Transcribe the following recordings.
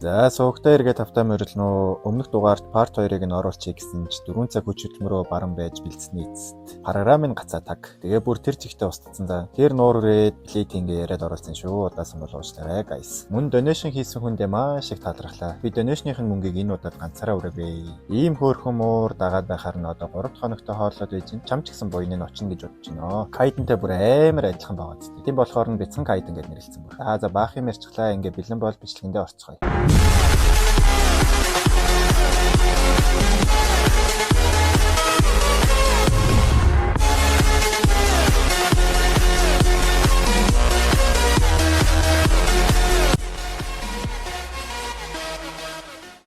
За суугтай эргээ тавтай морилноо өмнөх дугаарт парт 2-ыг нь оруулчих гэсэн ч 4 цаг хүч хөдөлмөрөө баран байж бэлдсэний эцэст програмын гацаа таг. Тэгээ бүр тэр чигтээ устцсан за. Тэр нуур ирээд плейтингээ яриад оруулсан шүү. Удаасан бол уучлаарай guys. Мөн донешн хийсэн хүндээ маш их талархлаа. Би донешныхын мөнгийг энэ удаад ганцаараа өрөөгэй. Ийм хөөрхөн муур дагаад байхаар нь одоо 3 хоногтой хооллоод байж чам ч гэсэн буйны нь очно гэж бодож байна. Кайдентэй бүр амар адилхан байгаа зү. Тийм болохоор нь бяцхан кайден гэж нэрлэлсэн бүр. За баах юм ярьчихлаа. Ингээ бэлэн бол бичлэгэндээ орцгоё.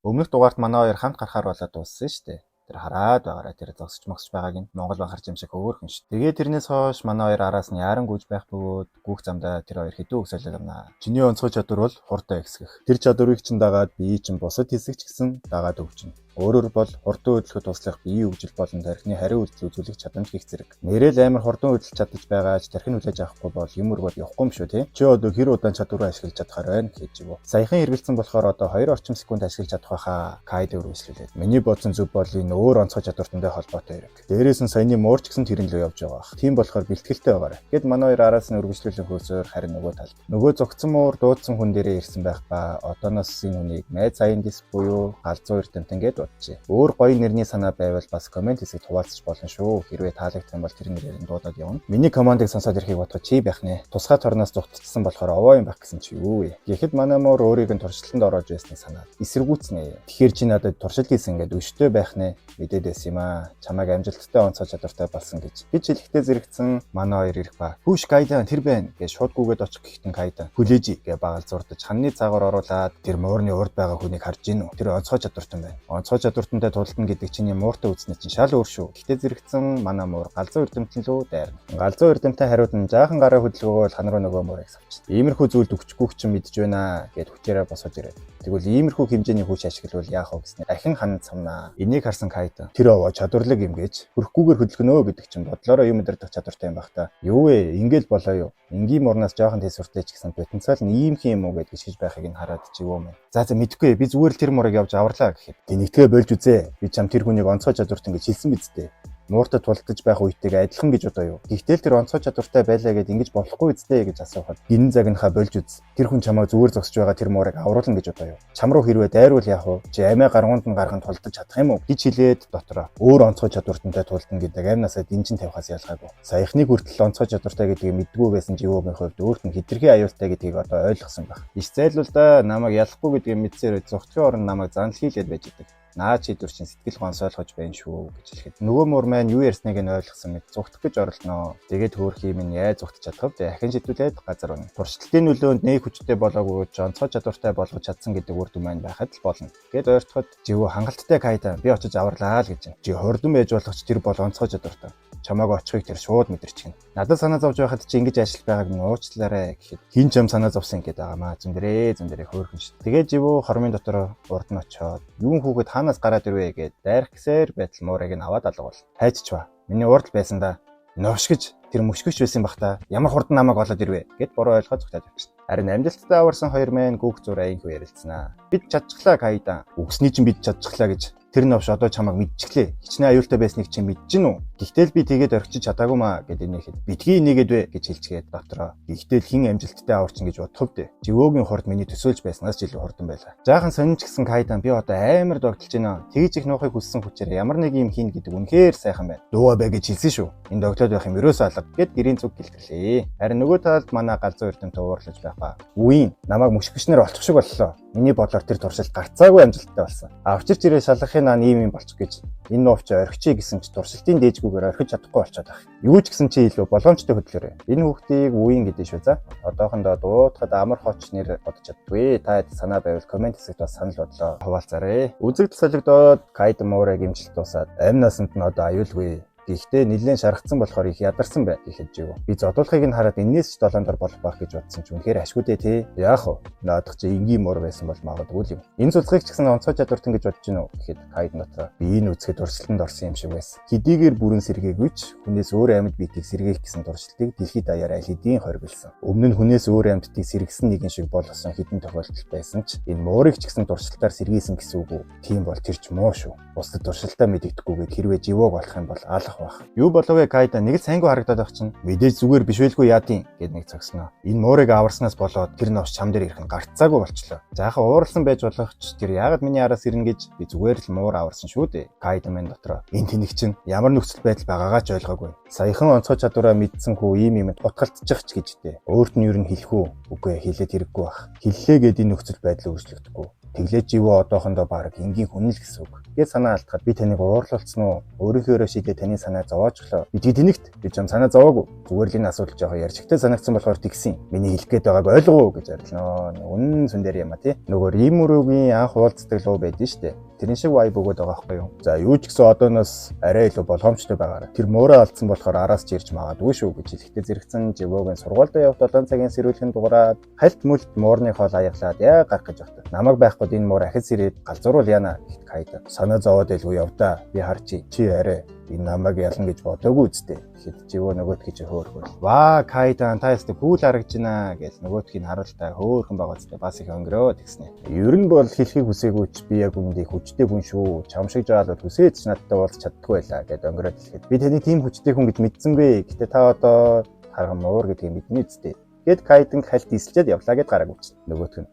Өмнөх дугаарт манай хоёр хамт гарахаар болоод дууссан шүү дээ. Тэр хараад байгаараа тэр зогсож байгааг нь Монгол бахарч юм шиг хөөрхөн шүү. Тэгээ тэрнээс хойш манай хоёр араас нь яран гүйж байх бөгөөд гүүх замдаа тэр хоёр хэдэн өсөөлөл амнаа. Чиний онцгой чадвар бол хурдан ихсгэх. Тэр чадварыг чинь дагаад би чинь бусад хэсэгч гэсэн дагаад өгчнө. Өөрөөр бол хурдан хөдөлгөхөд туслах биеийн хөгжил болон тархины хариу үйлдэл үзүүлэх чадамж их зэрэг. Нэрэл амар хурдан хөдөлж чадаж байгаач тархин хүлээж авахгүй бол юм өргөд явахгүй юм шүү тий. Чи одоо хэр удаан чадвараа ашиглаж чадхаар байна гэж юу. Саяхан хэрэгэлсэн болохоор одоо 2 орчим секунд ашиглаж чадах байхаа кайд өргөжлүүлээд. Миний бодсон зүг бол энэ өөр онцгой чадвартандаа холбоотой хэрэг. Дээрээс нь саяны муурч гэсэн тэрэн лөө явж байгаа бах. Тийм болохоор бэлтгэлтэй байгаарай. Гэт манай хоёр араас нь өргөжлүүлэн хөөсөөр харин нөгөө талд. Нөгөө зогцсон муур дуудсан хүн дээрээ ирсэн байх ба одооноос энэ хүнийг найз саяндис буюу галзуу эрдэмтэн гээд Өөр гоё нэрний санаа байвал бас комент хэсэгт хуваалцаж болно шүү. Хэрвээ таалагдсан бол тэр нэрээр нь дуудаад явна. Миний командыг сонсоод ирэхийг бодоход чи байх нэ. Тусгай торноос зугтцсан болохоор овоо юм байх гэсэн чи юу вэ? Тэгэхэд манай муур өөрийг нь туршилтанд ороод байсныг санаад эсэргүүцнэ. Тэгэхээр чи надад туршилт хийсэн гэдэг өштэй байх нэ. Мэдээд байсан юм аа. Чамайг амжилттай онцгой чадвартай болсон гэж. Би жилхтээ зэрэгцэн манай хоёр ирэх ба. Хүүш кайдан тэр байна гэж шууд гүгээд очих гэхтэн кайдан. Хүлээж гэ багал зурдаж ханны цаагаар оруулаад тэр муурны урд байгаа хүнийг харж гинүү. Тэр онцгой чадвартай байна. Онцгой чадвартантай тулдна гэдэг чиний мууртай үзнэ чинь шал өөр шүү. Гэхдээ зэрэгцэн манай муур галзуу эрдэмтэн лөө дайрна. Галзуу эрдэмтэн хариуд нь жаахан гараа хөдөлгөөгөө ханаруу нөгөө муурыг савчна. Иймэрхүү зүйлд өгчгүйх чинь мэдж байна гэд хүчээрээ босож ирээд. Тэгвэл иймэрхүү хэмжээний хүч ашиглавал яах вэ гэснээр дахин ханад самнаа. Энийг харсан кайдан тэр овоо чадварлаг юм гэж хөрөхгүйгээр хөдөлгөнөө гэдэг чинь бодлороо юм өдөрдөх чадвартай юм бах та. Юу вэ? Ингээл болоо юу? Энгийн муурнаас жоохон тесвэртэй ч гэсэн потенциал нь иймхэн юм уу гэж хичээж байхыг нь хараад чи юу юм. За мэдэхгүй би зүгээр л тэр муурыг явж аварлаа гэхэд. Тэнэгтгээ болж үзээ. Би чам тэр хүнийг онцгой чадвартай гэж хэлсэн биз дээ. Мууртай тулдаж байх үетэйгээ адилхан гэж одоо юу. Гэхдээ тэр онцгой чадвартай байлаа гэд ингэж болохгүй үстэй гэж асуухад гинэн загнахаа болж үз. Тэр хүн чамайг зүгээр зогсож байгаа тэр муурыг авруулна гэж одоо юу. Чам руу хэрвээ дайрвал яах вэ? Чи амиа гаргуунд нь гарган тулдаж чадах юм уу? гэж хэлээд дотроо өөр онцгой чадвартантай тулдна гэдэг амнасаа дэнжин тавихаас ялгаагүй. Саяхныг хүртэл онцгой чадвартай гэдгийг мэддгүү байсан чи юу байх вэ? Өөрт нь хитрхи аюултай гэдгийг одоо ойлгосон байх. Иш зайлвал да намайг ялахгүй гэдгийг мэдсээр зогтхын орон намайг занл хийлээд байж идэг. Наа чи дүр чин сэтгэл гонсойлгож байна шүү гэж хэлэхэд нөгөө муур маань юу ярьсныг нь ойлгосон мэт зүгтэх гэж оролдноо. Тэгээд хөөрхий минь яаж зүгтэж чадах вэ? Ахин шидүүлээд газар унаа. Туршилтын нөлөөнд нэг хүчтэй болоогүй ч онцгой чадвартай болгож чадсан гэдэг үр дүн маань байхад л болно. Гээд ойртоход живүү хангалттай кайдан би очиж аварлаа л гэж. Чи хордон байж болох ч тэр бол онцгой чадвартай. Чамааг очихыг тэр шууд мэдэрчихнэ. Надад санаа зовж байхад чи ингэж ажил байгааг нь уучлаарай гэхэд хин ч юм санаа зовсон гэдэг байгаамаа. Зөндөрөө хөөрхөн шүү. Тэгээд живүү хормын дотор урд нь очиод юун хүүхэд хаанаас гараад ирвэ гэд дайрах гэсээр байтал муурыг нь аваад алгавал. Хайчч ба. Миний урд байсан да. Новш гэж тэр мөшгөж байсан бах та. Ямар хурдан намайг олоод ирвэ гэд буруу ойлгоод зүгтаад явчихсан. Харин амжилттай аварсан хоёр мэн гүүх зур аянхуу ярилцсанаа. Бид чадчихлаа кайдан. Үгсний чинь бид чадчихлаа гэж. Тэр новш одоо чамайг мэдчихлээ. Хичнээн аюултай байсныг чи мэдчихэв үү? Гэхдээ би тэгээд орхиж чадаагүй маа гэд инехэд битгий нэгэд вэ гэж хэлчихээд дотроо. Гэхдээ хин амжилттай аварчин гэж бодхов дээ. Живөөгийн хурд миний төсөөлж байснаас ч илүү хурдан байлаа. Жаахан сонирч гисэн кайдан би одоо амар догтлж байна. Тэгж их нуухыг хүссэн хүчээр ямар нэг юм хийн гэдэг үнэхээр сайхан байна. Дууа бай гэж хэлсэн шүү. Энэ догтлоод байх юм ерөөсөө алга гэд гэрийн зүг гэлтэрлээ. Харин нөгөө талд манай галзуу эрдэмтэн уурлаж байх ба. Үгүй намайг мөшгөчнөр олчих шиг боллоо. Миний бодлоор тэр туршилт гарцаагүй амжилттай болсон. Авчирч ирээ шалгахын наа ийм юм болчих гэж. Энэ нууфч орхичээ гэсэн ч туршилтын дээжгүүгээр орхиж чадахгүй болчиход байх. Юу ч гэсэн чи илүү боломжтой хөдлөөрэй. Энэ хүүхдийг үеийн гэдэг шүү за. Одоохондоо дуутахад амар хоч нэр бодож чаддгүй. Та санаа байвал комент хэсэгт бас санал бодлоо хуваалцаарай. Үзэгдэл солигдоод кайд муурыг имжилт тусаад амь насанд нь одоо аюулгүй Гэхдээ нэлээд шаргацсан болохоор их ядарсан бай гэхэд жив. Би зодуулахыг нь хараад энээс ч 7 дор болох байх гэж бодсон ч үнэхээр ашгүй дээ тий. Яах вэ? Наадах чи энгийн муур байсан бол магадгүй юм. Энэ цуцгыг ч гэсэн онцгой чадвартай гэж бодож гинөө гэхэд Кайд дотроо би энэ үзэхэд дурсалтанд орсон юм шиг байсан. Хэдийгээр бүрэн сэргээгүйч хүнээс өөр амьд биетийг сэргээх гэсэн дурсалтыг дэлхийд даяар аль хэдийн хоригдсан. Өмнө нь хүнээс өөр амьдтыг сэргэсэн нэгэн шиг болсон хэдэн тохиолдол байсан ч энэ муурыг ч гэсэн дурсалтаар сэргээсэн гэсэн үг үү? Тийм бол тэр ч муу шүү. Бусдад дурсалтаа мэдэгдэхгүйгээд хэрвээ живог болох юм бол алах байх. Юу болов вэ Кайда нэг л сайнгүй харагдаад байх чинь мэдээж зүгээр биш байлгүй яадیں гэд нэг цогсноо. Энэ муурыг аварснаас болоод тэр новш чам дээр ирэх нь гарцаагүй болчлоо. Жаахан ууралсан байж болох ч тэр яагаад миний араас ирнэ гэж би зүгээр л муур аварсан шүү дээ. Кайда мэн дотроо энэ тэнэг чинь ямар нөхцөл байдал байгаагаа ч ойлгоогүй. Саяхан онцгой чадвараа мэдсэн хүү ийм юмд утгалтчих ч гэж дээ. Өөрт нь юу н хэлэх үү? Үгүй хэлээд хэрэггүй бах. Хэллээ гэд энэ нөхцөл байдал өөрчлөгдөхгүй. Тэглэж живөө одоохондоо баг энгийн хүн л гэсэн үг. Гэт санаа алдахад би таныг уурлуулсан уу? Өөрийнхөө шийдээ таны санаа зовоочлоо. Би тэнэгт би ч юм санаа зовоогүй. Зүгээр л энэ асуудал жоохон ярьжигтай санагдсан болохоор тэгсэн. Миний хэлэх гээд байгааг ойлгов уу гэж арилнаа. Үнэн сүн дээр юм а тий. Нөгөө Римүрөгийн анх уулздаг луу байдэн штэ. Тэрэн шиг вайб өгöd байгаа байхгүй юу? За юу ч гэсэн одооноос арай илүү болгоомжтой байгаарай. Тэр муураа алдсан болохоор араас ч ирж магадгүй шүү гэж хэлэхдээ зэрэгцэн живөөгийн сургуультай явах 7 цагийн сэрүүлхэн дуурайд хальт мүлт муурны хоол аяглаад яа гарах гэж байна. Намайг байхгүй энэ муур ахиц ирээд галзуурвал яана гэхэд Кайда. Санаа зовоод байлгүй явдаа. Би харчи чи арай энэ намайг ялна гэж бодоогүй үстэй. Гэхэд живөө нөгөөдгий чи хөөхөл. Ваа Кайда та ястэ кул харагдж байна гэж нөгөөдгийг харуултаа хөөхөн байгаа үстэй бас их өнгөрөө тэгснэ. Ер нь бол хэлхийг хүсээгүй ч би яг үүндээ хүчтэй хүн шүү. Чам шиг жаалууд хүсээч надтай уулз чаддаггүй байлаа гэд өнгөрөөд хэлэхэд би таны тийм хүчтэй хүн гэж мэдсэнгүй. Гэтэ та одоо харгам муур гэдгийг мэднэ үстэй. Гэт Кайдан хальт дийсэлчээд явлаа гэд гараг үуч. Нөгөөдг нь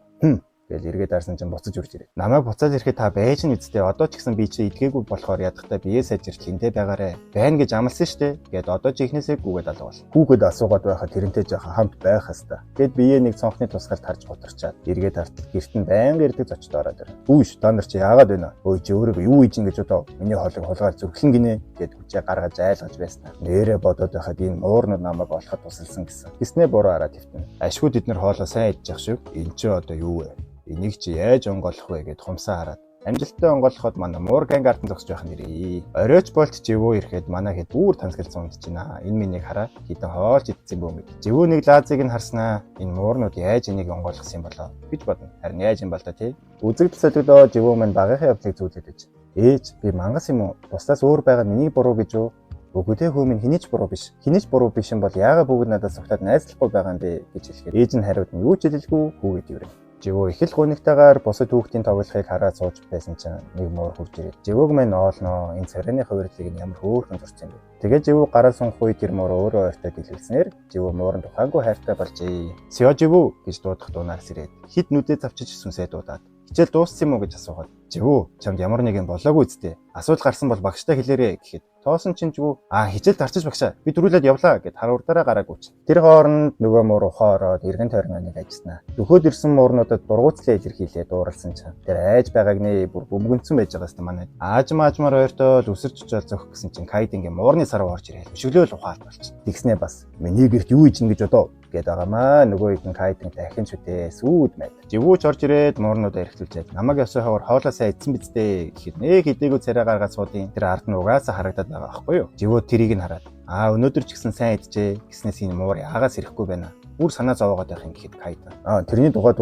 тэгэл эргээд арсан чинь буцаж үрж ирээ. Намайг буцаад ирэхэд та байж нь үсттэй. Одоо ч гэсэн би чи идгээгүй болохоор ядахтаа бие сайжирч хинтээ байгаарэ. Байна гэж амласан штэ. Гэт одоо чи ихнээсээ гүгээд алгавал. Гүгээд асуугаад байхад тэрнтэй жоохон хамт байх хэвээр. Гэт бие нэг цонхны тусгалд харж гутарчаад эргээд артал гэрт нь байнга ирдэг зочд ороод ир. Үүш та нар чи яагаад байна? Өө чи өөрөө юу хийж ингэж одоо миний хоолыг хулгай зүрхлэн гинэ гэд хүчээ гаргаж айлгаж байснаа. Нэрээ бодоод байхад энэ уурнууд намайг олоход тусалсан гэсэн. Гиснээ буруу хараад хэвтэн. Ашгүй бид нар хоолоо сайн идчих шиг. Энд чи одоо юу вэ? Энийг чи яаж онгоолох вэ гэд хумсаа хараад амжилттай онгоолоход манай муур гангартан зогсож байх нь ирээ. Оройч болт живөө ирэхэд манай хэд бүр тансгалцсан унтж байна. Энэ минийг хараа хитэн хоолж идсэн бөөмөд. Живөө нэг лаазыг нь харснаа энэ муурнууд яаж энийг онгоолгосон юм болоо гэж бодно. Харин яаж юм бол та тий? Үзэгдэл солигдоо живөө мань багийнхаа явдлыг зүйлээд иж. Ээж би мангас юм уу? Бусдаас өөр байгаа миний буруу гэж юу? Үгүй ээ хөө минь хинэж буруу биш. Хинэж буруу биш юм бол яагаад бүгд надад сухтаад найзлахгүй байгаа юм бэ гэж хэлэхээр ээж нь хариуд нь юу ч хэлэлгүй хүүгээд иврэ. Живөө их л гунигтайгаар бусад хүүхдийн тоглохыг хараад сууж байсан чинь нэг муур хурж ирээд живөөг мань оолноо энэ царайны хувирлыг нь ямар хөөрхөн зурсан бэ. Тэгээ живөө гараа сунх үе тэр муур өөрөө ойртой дэлгэлснээр живөө муурын тухайгүй хайртай болжээ. Сё живөө гэж дуудах дуунаас ирээд хит нүдээ завчиж сүнсээ дуудаад хичээл дууссан юм уу гэж асуугаад живөө чамд ямар нэг юм болоогүй үсттэй. Асуудал гарсан бол багштай хэлээрэй гэхэд тоосон чинь живөө хичээл дарчиж багшаа би дөрүүлээд явлаа гэд харуудаараа гараагүй ч. Тэр хооронд нөгөө муур ухаороод эргэн тойрон нэг ажиллана. Дөхөөд ирсэн муурнуудад дургуутлаа илэрхийлээ дууралсан чинь тэр айж байгааг нэ бүр бөмбөгөнцөн байж байгаа юм манай. Аажмаар ойртоо л өсөрч очоод зөхөх гэсэн чинь Кайдингийн муурны сар орж ирээд өшөглөөл ухаалт болчих. Тэгснэ бас миний гэрт юу ичнэ гэж одоо гээд байгаамаа нөгөө ихэнх Кайдин дахин шүтээ сүүд мэд. Живүүч орж ирээд муурнуудаа эрхлүүлээд намайг явсан хавар хоолоо сайн идсэн биз дээ гэхэд нэг хэдийгүй царай гаргаад суудیں۔ Тэр ард нь угаасаа харагдаад байгаа байхгүй юу? Живүү тэрийг нь хараад өнөөдөр ч гэсэн сайн иджээ гэснээс энэ муур яагаас ирэхгүй байна. Бүр санаа зовоогоод байх юм гэхэд Кайда. Тэрний дугад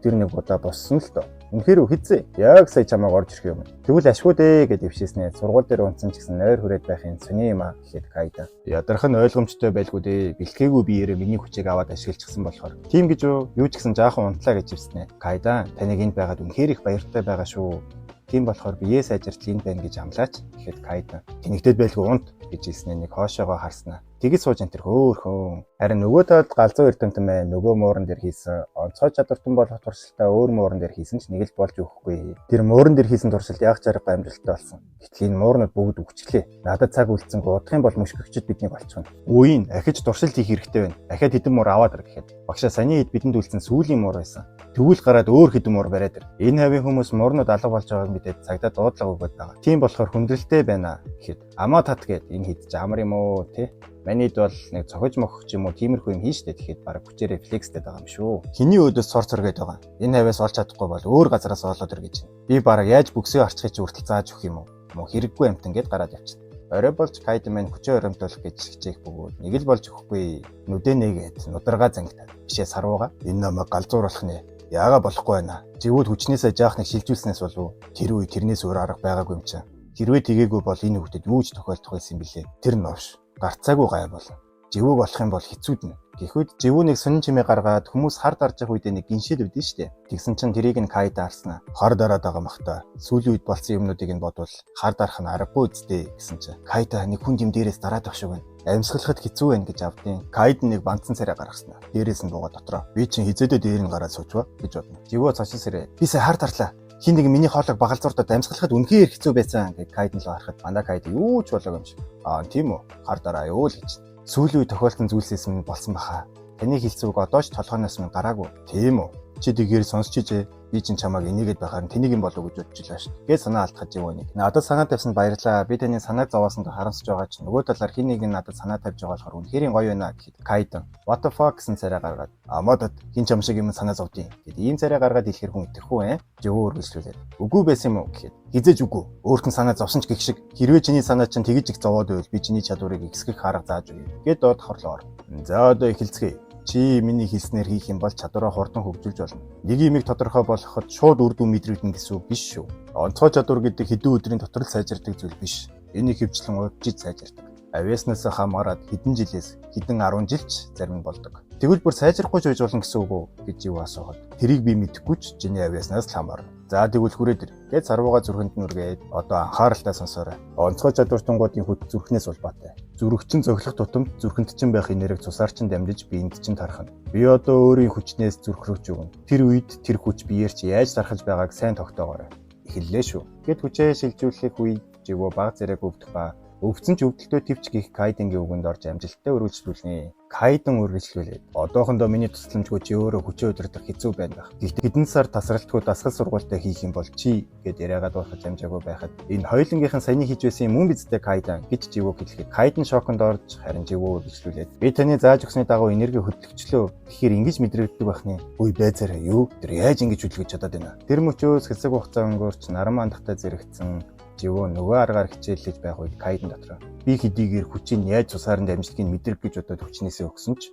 тэр нэг удаа боссон л доо. Үнэхээр хэзээ яг сая чамайг орж ирэх юм. Тэгвэл ашгүй дээ гэж өвшөөснээ сургууль дээр унтсан ч гэсэн нойр хүрээд байхын сони юм гэхэд Кайда. Ядарх нь ойлгомжтой байлгүй дээ. Бэлтгээгүй биеэрээ миний хүчийг аваад ашиглчихсан болохоор. Тийм гэж юу ч гэсэн жаахан унтлаа гэж ивснэ. Кайда таныг энд байгаад үнэхээр их баяртай байгаа шүү. Тийм болохоор бие сайжиртал энд байна гэж амлаач гэхэд Кайда. Тэнэгтэд байлгүй унт гэж хэлснээр нэг хоошоогоо харснаа. Тэгэж сууж энэ төр хөөхөн. Харин нөгөө талд галзуу эрдэмтэн мэ нөгөө мууран дээр хийсэн онцгой чадвартан болох туршилтаа өөр мууран дээр хийсэн ч нэг л болж өгөхгүй. Тэр мууран дээр хийсэн туршилт яг чаргагүй амжилттай болсон. Гэтэл энэ муурнууд бүгд өгчлээ. Надад цаг үлдсэн удах юм бол мөшгөгчд биднийг олчихно. Үеийн ахиж туршилт хийх хэрэгтэй байна. Ахаад хэдэн муур аваад ир гэхэд. Багшаа саяны хэд бидэнд үлдсэн сүүлийн муур байсан. Тэгвэл гараад өөр хэдэн муур бариад ир. Энэ хавийн хүмүүс муурнууд алга болж байгааг мэдээд цагдаа дуудлага өгöd байгаа. Тийм болохоор хүндрэлтэй байна гэхэд амаа тат гээд энэ хэд ч амар юм уу те. Манайд бол нэг цохиж мохч юм уу тиймэрхүү юм хийн штэ тэгэхэд баг хүчээр рефлекстэй байгаа юм шүү. Хиний өөдөөс сор цоргээд байгаа. Энэ хавьяас олж чадахгүй бол өөр газараас олоод ир гэж. Би баг яаж бүксээ арчхыг чи хүртэл зааж өгөх юм уу? Мо хэрэггүй амтан гэд гараад явчихна. Орой болж Кайден маань хүчээ оримтуулах гэж хичээх бөгөөд нэг л болж өгөхгүй. Нүдэ нэгээд нударгаа зангидаад. Бишээ сарвууга. Энэ намайг галзууруулах нэ. Яага болохгүй байна. Живүүд хүчнээсээ жаахныг шилжүүлснээс болов тэр үе тэрнээс өөр арга байгаагүй юм чинь. Хэрвээ тгээгүү бол энэ хүүхдэд юу ч тохиолдох байсан юм билээ. Тэр новш. Гарцаагүй гай болно. Живүүг болох юм бол хэцүүднэ. Гэхүйд живүүнийг сонин чимээ гаргаад хүмүүс хар дарж явах үедээ нэг гиншил өвдөн штэ. Тэгсэн чинь тэрийг нь Кайд арснаа. Хар дараад байгаа махта. Сүүлийн үед болсон юмнуудыг нь бодвол хар дарах нь аргагүй үсттэй гэсэн чинь. Кайда нэг хүн юм дээрээс дараад авах шиг байна. Амьсгалахад хэцүү байна гэж авдیں۔ Кайд нэг бандсан царай гаргаснаа. Дээрээс нь буугаад дотроо. Би чинь хизээдээ дээр нь гараад суучваа гэж бодно. Живөө цаашин сэрээ. Бисээ хар дарлаа. Хин нэг миний хоолойг багалзууртад амьсгалахад үнхээр хэцүү байсан гэж Кайд нь л харахад мандаа Кайд юу ч болоогүй юм шиг. Тийм үү. Хар дараа юу л гэж. Сүүлийн үе тохиолдсон зүйлсээс минь болсон баха. Таны хэлцүүг одоо ч толгойноос минь гараагүй. Тийм үү? Чи тэгээр сонсчихжээ. Би чинь чамааг энийгээд байхаар тэнийг юм болов гэж бодож илаа шүү. Гээ санаа алдахад юм нэг. Надад санаа тавьсанд баярлалаа. Би таны санааг зовоосонд харамсаж байгаа чинь нөгөө талаар хин нэг нь надад санаа тавьж байгаа болохоор үнэхээр гоё байна гэхэд Кайден what the fuck гэсэн царай гаргаад амадад хин ч юм шиг юм санаа зовдیں۔ Гэт ийм царай гаргаад хэлэхэр хүн итгэхгүй Живөө үргэлжлүүлээд. Үгүй байсан юм уу гэхэд хизээж үгүй. Өөрт нь санаа зовсон ч гэх шиг хэрвээ чиний санаа чинь тэгж их зовоод байвал би чиний чадварыг ихсгэх арга зааж өгье. Гэт доод хорлоор. За одоо эхэлцгээе. Чи миний хэлснээр хийх юм бол чадвараа хурдан хөгжүүлж болно. Нэг юмыг тодорхой болгоход шууд үр дүн мэдрэгдэн гэсэн үг биш шүү. Онцгой чадвар гэдэг хэдэн өдрийн дотор л сайжирдаг зүйл биш. Энийг хөвчлэн удажиж сайжирдаг. Авьяаснаас хамаарат хэдэн жилээс хэдэн 10 жилч зарим нь болдог. Тэгвэл бүр сайжрахгүй ч байж болно гэсэн үг үү гэж юу асуухад. Тэрийг би мэдэхгүй ч чиний авьяаснаас л хамаарна. За тэгвэл хүрээд ир. Гэт сарвууга зүрхэнд нүргээд одоо анхааралтай сонсоорой. Онцгой чадвартангуудын хүч зүрхнээс улбаатай. Зүрхчин зөглөх тутамд зүрхэнд чинь байх энерги цусаар чинь дамжиж биед чинь тархана. Би одоо өөрийн хүчнээс зүрх рүү ч өгнө. Тэр үед тэр хүч биеэр чи яаж тархаж байгааг сайн тогтоогоорой. Эхэллээ шүү. Гэт хүчээ шилжүүлэх үед живөө баг зэрэг өвдөх ба өвдсөн ч өвдөлтөө твч гих Кайденгийн үгэнд орж амжилттай үргэлжлүүлнэ. Кайден үргэлжлүүлээд. Одоохондоо миний тусламжгүй чи өөрөө хүчээ удирдах хэцүү байна байх. Гэхдээ хэдэн сар тасралтгүй дасгал сургуультай хийх юм бол чи гэд яриагаад дуусгаж амжаагүй байхад энэ хоёулангийнхан саяны хийж байсан юм мөн бидтэй Кайден гэж живөө хэлэхэд Кайден шоконд орж харин живөө үргэлжлүүлээд. Би таны зааж өгсөний дагуу энерги хөтлөгчлөө. Тэгэхээр ингэж мэдрэгддэг бахны. Үгүй байцаараа юу? Тэр яаж ингэж хөдөлгөж чадаад байна? Тэр мөчөөс хэсэг хугацаа өнгөрч наран мандахтай зэрэгцэн живөө нөгөө аргаар хичээллэж байх үед Кайден дотроо би хэдийгээр хүчийг яаж цусаар нь дамждгийг мэдрэг гэж бодоод хүчнээсээ өгсөн ч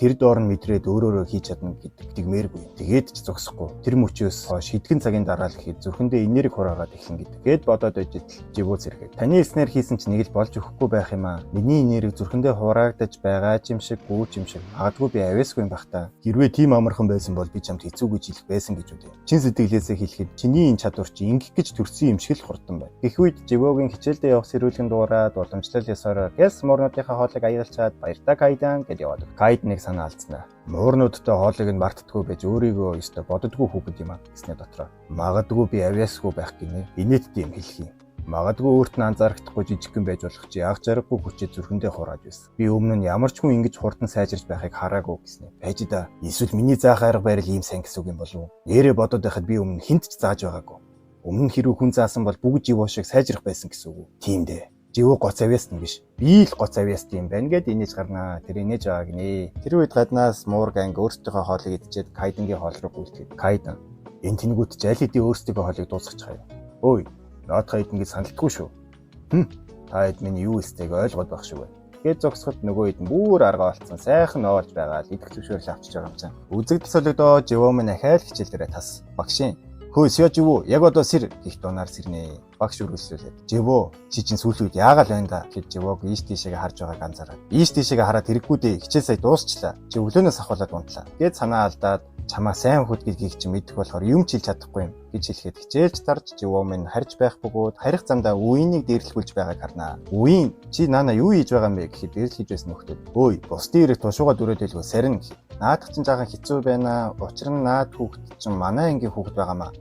тэр доор нь мэдрээд өөрөөрөө хийж чадна гэдэг тэгмээргүй. Тэгээд ч зогсохгүй. Тэр мөчөөс хойш хэдхэн цагийн дараа л ихэд зүрхэндээ энерги хураагаад эхлэн гэдэг. Гээд бодоод ижил живөө зэрэг. Таны эснэр хийсэн чинь нэг л болж өгөхгүй байх юм аа. Миний энерги зүрхэндээ хураагдаж байгаа юм шиг, гүүч юм шиг. Магадгүй би авьяасгүй юм бах та. Хэрвээ тийм амархан байсан бол би чамд хэцүү гэж хэлэх байсан гэж үгүй. Чин сэтгэлээсээ хэлэхэд чиний энэ чадвар чи ингэх гэж төрсөн юм шиг л хурдан байна. Гэх үед живөөгийн хичээлдээ явах сэрүүлгэн дуурайд уламжлал ёсоор гэс муурнуудынхаа хоолыг аяалчаад баяртай Кайден гэж яваад. Кайден санаа алдснаа. Муурнуудтай хоолыг нь мартдаггүй байж өөрийгөө ёстой боддоггүй хүүхэд юм аа гэснээр дотроо. Магадгүй би авьяасгүй байх гинэ. Инээдтэй юм хэлэх юм. Магадгүй өөрт нь анзаарахдаггүй жижигхэн байж болох чи яг жаргагүй хүчээ зүрхэндээ хурааж байсан. Би өмнө нь ямар ч хүн ингэж хурдан сайжирч байхыг хараагүй гэснээр. Байж да. Эсвэл миний заах арга барил ийм сайн гэсэн үг юм болов уу? Нэрээ бодоод байхад би өмнө хинт ч зааж байгаагүй. Өмнө нь хэрүү хүн заасан бол бүгд живөө шиг сайжрах байсан гэсэн үг үү? Тийм дээ. Живөө гоц авьяасна биш. Би л гоц авьяастай юм байна гэд инээж гарнаа. Тэр инээж байгаа гинэ. Тэр үед гаднаас Муурганг өөрсдийнхөө хоолыг идчихэд Кайденгийн хоол руу гүйцэтгэв. Кайден энэ тэнгуут жалидийн өөрсдийнхөө хоолыг дуусгах чаая. Ой, наадхаа идэн гэж саналтгүй шүү. Та хэд миний юу эстэйг ойлгоод байх шүү. Гэт зогсоход нөгөө хэд бүр арга олцсон. Сайхан оолж байгаа л идэх зөвшөөрөл авчиж байгаа юм чинь. Үзэгдэл солигдоо живөө минь ахаал хичээл дээрээ тас. Багшийн хөөс яж юу? Яг одоо сэр гих дунаар сэрнэ. Багш үргэлжлүүлээд. Живөө чи чинь сүүлийн үед яагаад байна да гэж живөөг ийш тийшээгээ харж байгааг анзаараад. Ийш тийшээгээ хараад хэрэггүй дээ. Хичээл сая дуусчлаа. Чи өглөөнөөс ахуулаад унтлаа. Гэт санаа алдаад чамаа сайн хөдөлгөгийг чи мэдэх болохоор юм ч хэлж чадахгүй юм гэж хэлэхэд хичээлж тарж живөө минь харж байх бөгөөд харих замдаа үеийг дээрлэхүүлж байгааг харнаа. Үеийн чи наана юу хийж байгаа юм бэ гэхэд дээрлэж хийж байсан нөхдөд. Өөй бусдын ирэх тушууга дүрээд хэлгүй сарин гэхэд. Наадах чинь жаахан хэцүү байна. Учир нь наад хүүхэд чинь манай ангийн хүүхэд байгаамаа.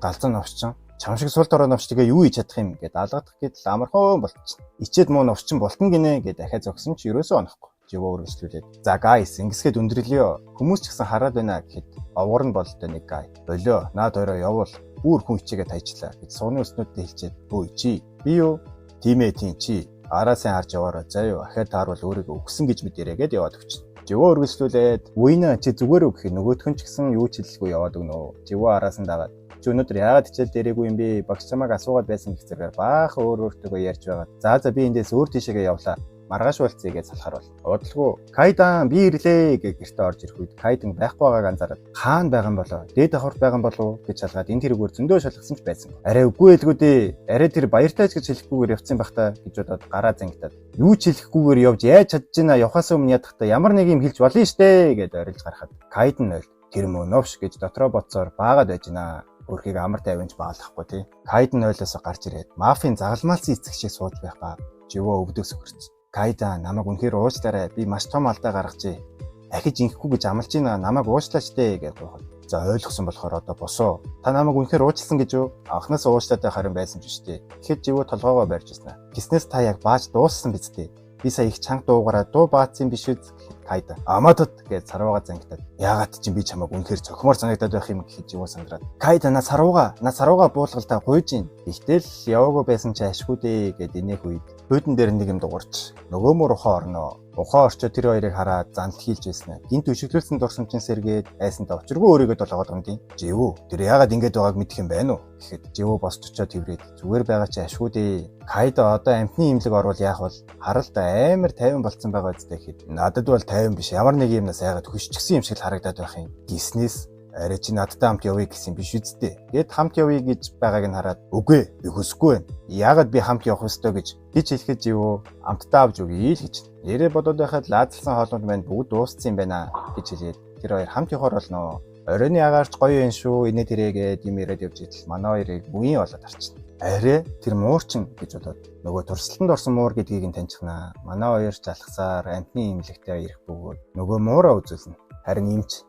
Галзуу новчин. Чам шиг сул дорой новч тэгээ юу хийж чадах юм гэд алгадах гэдэл амархан болчихно. Ичээд муу новчин болтон гинэ гэд дахиад зогсон ч ерөөсөө онохгүй. Живөө үргэлжлүүлээд. За guys, ингэсгээд өндөрлөё. Хүмүүс ч гэсэн хараад байна гэхэд овгор нь болтой нэг guy. Болоо, наад орой явуул. Бүр хүн хичээгээ тайчлаа гэж сууны өснөддөө хэлчихэд. Өө чи. Би юу? Тийм ээ тийм чи. Араасан харж яваарай. За юу, ахаад таарвал өөрийгөө өгсөн гэж мэдэрэй гэд яваад өгч. Живөө үргэлжлүүлээд. Үинэ чи зүгээр үг гэхэд нөгөөх нь ч гэсэн юу ч хэлэлгүй яваад өгнө. Живөө араасан дагаад. Чи өнөөдөр яагаад хичээл дээрээгүй юм бэ? Багш чамайг асуугаад байсан гэх зэрэг баахан өөртөө ярьж байгаа. За би эндээс өөр тийшээгээ явлаа. Маргааш уулзъя гэж салахаар бол. Удалгүй Кайдан би ирлээ гэж гэртээ орж ирэх үед Кайдан байхгүй байгааг анзаараад хаана байгаа юм болоо? Дээд давхарт байгаа юм болов гэж шалгаад энэ тэрүүгээр зөндөө шалгасан ч байсан. Арай үгүй хэлгүй дээ. Арай тэр баяртайч гэж хэлэхгүйгээр явцсан байх та гэж бодоод гараа зангидаад. Юу ч хэлэхгүйгээр явж яаж чадчихна явахаас өмнө ядахта ямар нэг юм хэлж болно штэ гэд орилж гарахад Кайдан ойл тэр мөнөвш гэж дотроо бодсоор баагаад байж гинэ. Өөрхийг амар тайванч баалахгүй тий. Кайдан ойлоос гарч ирээд мафийн загалмаалсан эцэг шиг сууж байх ба живөө өвдөөс өгөрч. Кайда намайг үнэхээр уучлаарай. Би маш том алдаа гаргажээ. Ахиж инхгүй гэж амлаж байна. Намайг уучлаач дээ гэж гоохот. За ойлгосон болохоор одоо босоо. Та намайг үнэхээр уучлсан гэж юу? Анхнаас уучлаатай харин байсан ч шүү дээ. Тэгэхэд живөө толгоогоо барьж байна. Гиснээс та яг бааж дууссан биз дээ. Би сая их чанга дуугараа дуу баацсан биш үү? Кайда. Аматот гэж сарууга зангидаад. Яагаад чи би чамайг үнэхээр цохимоор санагдаад байх юм гэхэд живөө сандраад. Кайда на сарууга буулгалтаа гуйж ийн. Ихтэл яваагүй байсан чи ашгүй дээ гэд инех үед хүйдэн дээр нэг юм дуурч. Нөгөө мөр ухаан орноо. Ухаан орчоо тэр хоёрыг хараад зант хийлж байсан. Гинт өшөглөлсөн дурсамжийн сэргээд айсандаа учиргүй өөрийгөө толгойд ондیں۔ Живүү тэр яагаад ингэж байгааг мэдэх юм байна уу? Гэхэд живүү босч очоод тэврээд зүгээр байгаа чи ашгүй дээ. Кайда одоо амтны имлэг орвол яах вэ? Харалта амар тайван болцсон байгаа үстэй гэхэд надад бол тайван биш. Ямар нэг юмнаас яагаад хөшчихсэн юм шиг харагдаад байх юм. Гиснээс арай чи надтай хамт явъя гэсэн биш үсттэй. Гэт хамт явъя гэж байгааг нь хараад үгүй би хүсэхгүй байна. Яагаад би хамт явах ёстой гэж хэлэхэд живөө амттай авч өгье л гэж. Нэрээ бодоод байхад лаазалсан хоолнууд маань бүгд дууссан юм байна гэж хэлээд тэр хоёр хамт явахаар болноо. Оройны агаарч гоё юм шүү. Инээ тэрэгээд юм яриад явж идэл манай хоёрыг үеийн болоод арчна. Арай тэр муурчин гэж бодоод нөгөө турсалтанд орсон муур гэдгийг нь таньчихнаа. Манай хоёр залхсаар амтны имлэгтэй ирэх бөгөөд нөгөө муураа үзүүлнэ. Харин имч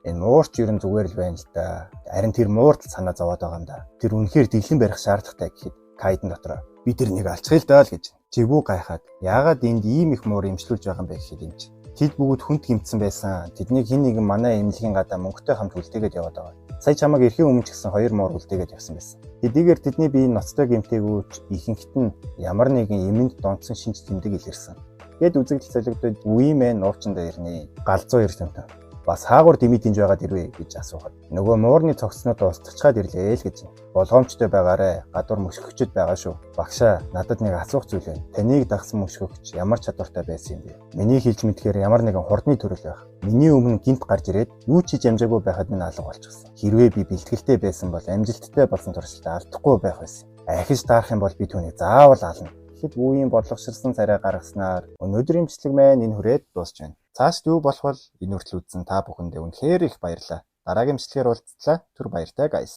энэ муурч ер нь зүгээр л байна л да. Харин тэр муурд санаа зовоод байгаа юм да. Тэр үнэхээр дэлгэн барих шаардлагатай гэхэд Кайдан дотроо би тэр нэг алчхил даа л гэж. Живүү гайхаад яагаад энд ийм их муур имжлүүлж байгаа юм бэ гэхэд юм чи. Тэд бүгд хүнд гимтсэн байсан. Тэднийг хин нэгэн манай имлэгийн гадаа мөнгөтэй хамт үлдээгээд яваад байгаа. Сая чамайг эрхийн өмнө ч гэсэн 2 муур үлдээгээд явсан байсан. Хэдийгээр тэдний биеийн ноцтой гимтээгүүч ихэнхт нь ямар нэгэн эмэнд донцсон шинж тэмдэг илэрсэн. Гэд үзэгдэл солигдоод үеимэн нуучиндаа ирнэ. Галзуу ирж тэмтэн. Бас хаагур дэмий динж байгаад ирвэ гэж асуухад нөгөө муурны цогцнууд устгачаад ирлээ л гэж. Болгоомжтой байгаарэ. Гадуур мөшгөгчд байгаа шүү. Багшаа надад нэг асуух зүйл байна. Таныг дагсан мөшгөгч ямар чадвартай байсан юм бэ? Миний хэлж мэдхээр ямар нэгэн хурдны төрөл байх. Миний өмнө гинт гарч ирээд юу ч хийж амжаагүй байхад минь алга болчихсон. Хэрвээ би бэлтгэлтэй байсан бол амжилттай болсон туршилтаа алдахгүй байх байсан. Ахиж таарах юм бол би түүнийг заавал ална. Тэгэхэд үеийн бодлогоширсан царай гаргаснаар өнөөдрийн бичлэг маань энэ хүрээд дуусч байна. Цаашд юу болох вэ? Энэ хүртэл үзсэн та бүхэндээ үнэхээр их баярлалаа. Дараагийн бичлэгээр уулзлаа. Түр баяртай guys.